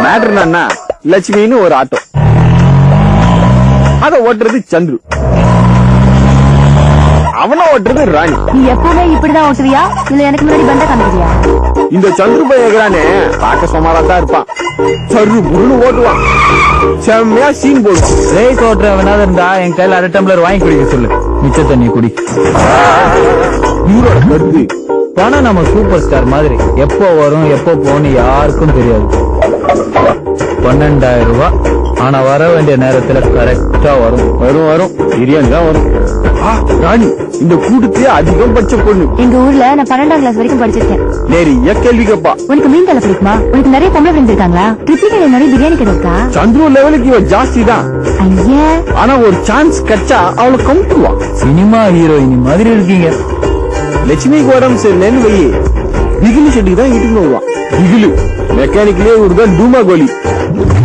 Matter என்னன்னா லட்சுமின்னு ஒரு auto, அத ஓட்டுறது சந்துரு, அவன ஓட்டுறது ராணி. நீ எப்பவுமே இப்படிதான் ஓட்டுவியா இல்ல எனக்கு முன்னாடி பண்ட காமிக்கிறியா? இந்த சந்துரு பையகிறானே பார்க்க சுமாராதான் இருப்பான், சரு முருன்னு ஓட்டுவான், செம்மையா சீன் போடுவான். ரேஸ் ஓட்டுறவனாவது இருந்தா என் கையில 1/2 டம்ளர் வாங்கி குடிக்க சொல்லு, மிச்ச தண்ணி குடி. இவரோட கருத்து பணம் நம்ம சூப்பர் ஸ்டார் மாதிரி எப்போ வரும் எப்போ போன்னு யாருக்கும் தெரியாது. 12,000 ரூபாய், ஆனா வர வேண்டிய நேரத்துல கரெக்டா வரும். வரும் பிரியாணி தான் வரும். ராணி இந்த கூட்டத்திலே அதிகம் படிச்ச பொண்ணு. எங்க ஊர்ல நான் 12ஆம் கிளாஸ் வரைக்கும் படிச்சிருக்கேன். நிறைய கேள்வி கேப்பா. உனக்கு மீன் தலை பிடிக்குமா? உனக்கு நிறைய பொம்பளை ஃப்ரெண்ட்ஸ் இருக்காங்களா? கிருத்திகை நிறைய பிரியாணி கடை இருக்கா? சந்துரு லெவலுக்கு இவ ஜாஸ்தி தான். ஐயா, ஆனா ஒரு சான்ஸ் கிடைச்சா அவளை கவுத்துவா. சினிமா ஹீரோயினி மாதிரி இருக்கீங்க. லட்சுமிக்கு உடம்பு சரியில்லைன்னு வை, பிகிலு செட்டுக்கு தான் இட்டுன்னு வருவான். பிகிலு மெக்கானிக்லயே ஒருதான் டூமா கோலி.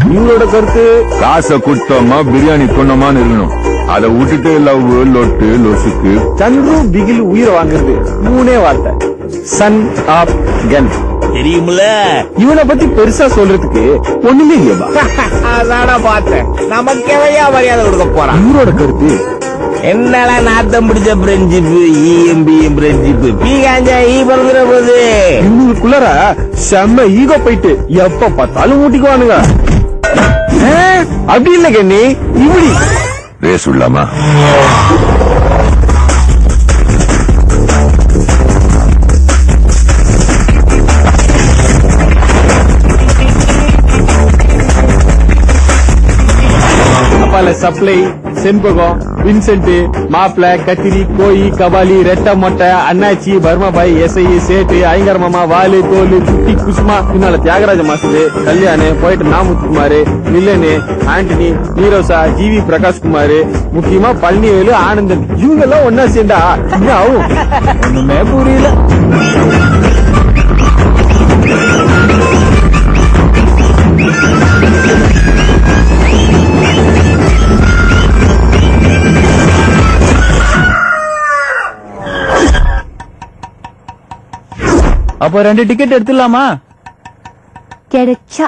இவங்களோட கருத்து காசை கொடுத்தோமா பிரியாணி கொண்டோமான்னு இருக்கணும், அதை விட்டுட்டு லவ் லொட்டு லொசுக்கு. சந்துரு பிகிலு உயிரை வாங்குறது 3 வார்த்தை, சன் ஆப் கன். தெரியுமில்ல? இவனை பத்தி பெருசா சொல்றதுக்கு ஒண்ணுமே இல்லையா? அதான பார்த்தேன், நமக்கே மரியாதை கொடுக்க போறான். இவரோட கருத்து என்னடா நாத்தம் பிடிச்ச ஃப்ரெண்ட்ஷிப்பு, EMBM ஃப்ரெண்ட்ஷிப்பு, பீகாஞ்சா ஈ பறந்துற போது. இவங்களுக்குள்ளார செம்ம ஈகோ போயிட்டு எப்ப பார்த்தாலும் ஊட்டிக்குவானுங்க. அப்படி இல்ல கண்ணி, இப்படி ரேஸ் விடலாமா? சப்ளை, செண்பகம், வின்சென்ட், மாப்பிள, கத்திரி, கோயி, கபாலி, ரெட்ட மொட்டை, அண்ணாச்சி, பர்மாபாய், எஸ்ஐ, சேட்டு, ஐங்கர மாமா, வாலு, தோலு, குட்டி, குசுமா, பின்னால தியாகராஜ மாஸ்டர், கல்யாணு, போயிட்டு நாமுத்துக்குமாரு, வில்லனு, ஆண்டனி, நீரோசா, ஜிவி பிரகாஷ்குமார், முக்கியமா பழனிவேலு, ஆனந்தன், இவங்க எல்லாம் ஒன்னா சேர்ந்தா என்ன ஆகும் ஒண்ணுமே புரியல. அப்போ 2 டிக்கெட் எடுத்துடலாமா? கிடைச்சா